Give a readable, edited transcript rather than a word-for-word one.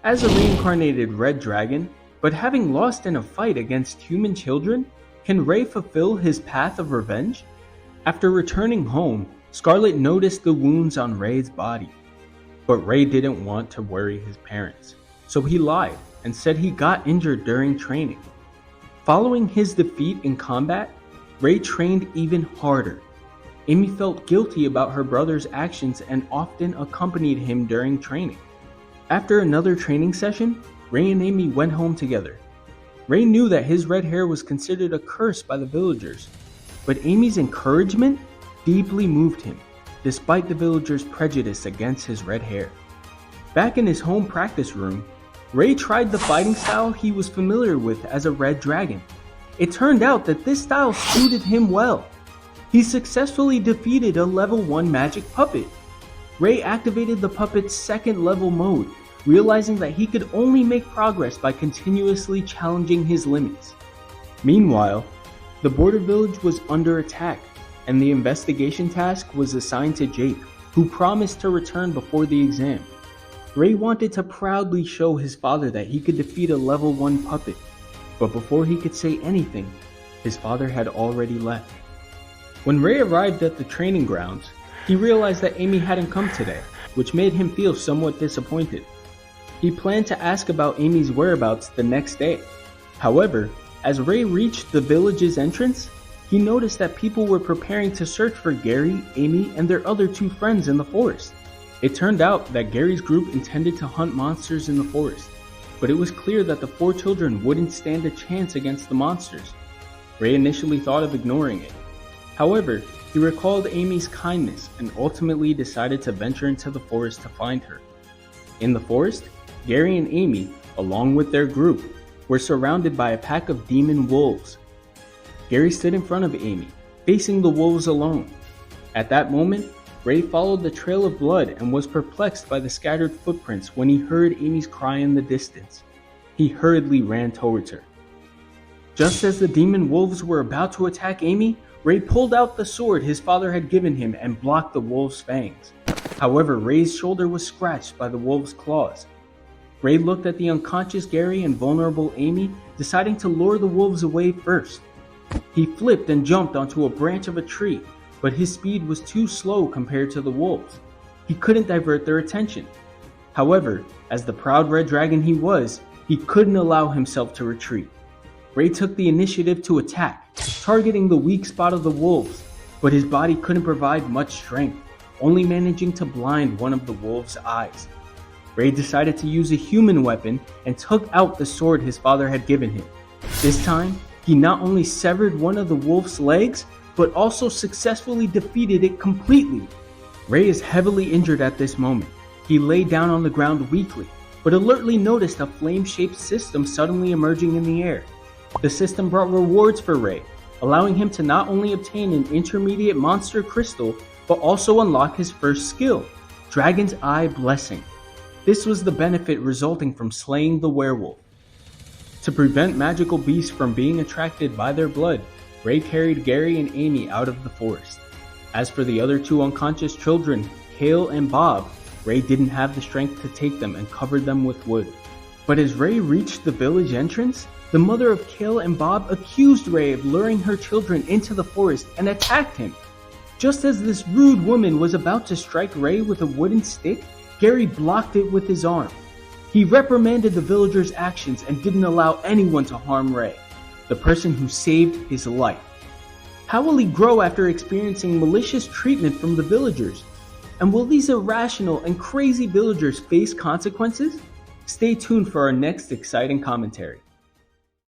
As a reincarnated red dragon, but having lost in a fight against human children, can Ray fulfill his path of revenge? After returning home, Scarlet noticed the wounds on Ray's body. But Ray didn't want to worry his parents, so he lied and said he got injured during training. Following his defeat in combat, Ray trained even harder. Amy felt guilty about her brother's actions and often accompanied him during training. After another training session, Ray and Amy went home together. Ray knew that his red hair was considered a curse by the villagers, but Amy's encouragement deeply moved him, despite the villagers' prejudice against his red hair. Back in his home practice room, Ray tried the fighting style he was familiar with as a red dragon. It turned out that this style suited him well. He successfully defeated a level 1 magic puppet. Ray activated the puppet's second level mode, realizing that he could only make progress by continuously challenging his limits. Meanwhile, the border village was under attack, and the investigation task was assigned to Jake, who promised to return before the exam. Ray wanted to proudly show his father that he could defeat a level 1 puppet, but before he could say anything, his father had already left. When Ray arrived at the training grounds, he realized that Amy hadn't come today, which made him feel somewhat disappointed. He planned to ask about Amy's whereabouts the next day. However, as Ray reached the village's entrance, he noticed that people were preparing to search for Gary, Amy, and their other 2 friends in the forest. It turned out that Gary's group intended to hunt monsters in the forest, but it was clear that the 4 children wouldn't stand a chance against the monsters. Ray initially thought of ignoring it. However, he recalled Amy's kindness and ultimately decided to venture into the forest to find her. In the forest, Gary and Amy, along with their group, were surrounded by a pack of demon wolves. Gary stood in front of Amy, facing the wolves alone. At that moment, Ray followed the trail of blood and was perplexed by the scattered footprints when he heard Amy's cry in the distance. He hurriedly ran towards her. Just as the demon wolves were about to attack Amy, Ray pulled out the sword his father had given him and blocked the wolves' fangs. However, Ray's shoulder was scratched by the wolves' claws. Ray looked at the unconscious Gary and vulnerable Amy, deciding to lure the wolves away first. He flipped and jumped onto a branch of a tree, but his speed was too slow compared to the wolves. He couldn't divert their attention. However, as the proud red dragon he was, he couldn't allow himself to retreat. Ray took the initiative to attack, targeting the weak spot of the wolves, but his body couldn't provide much strength, only managing to blind one of the wolves' eyes. Ray decided to use a human weapon and took out the sword his father had given him. This time, he not only severed one of the wolf's legs, but also successfully defeated it completely. Ray is heavily injured at this moment. He lay down on the ground weakly, but alertly noticed a flame-shaped system suddenly emerging in the air. The system brought rewards for Ray, allowing him to not only obtain an intermediate monster crystal, but also unlock his first skill, Dragon's Eye Blessing. This was the benefit resulting from slaying the werewolf. To prevent magical beasts from being attracted by their blood, Ray carried Gary and Amy out of the forest. As for the other 2 unconscious children, Kale and Bob, Ray didn't have the strength to take them and covered them with wood. But as Ray reached the village entrance, the mother of Kale and Bob accused Ray of luring her children into the forest and attacked him. Just as this rude woman was about to strike Ray with a wooden stick, Gary blocked it with his arm. He reprimanded the villagers' actions and didn't allow anyone to harm Ray, the person who saved his life. How will he grow after experiencing malicious treatment from the villagers? And will these irrational and crazy villagers face consequences? Stay tuned for our next exciting commentary.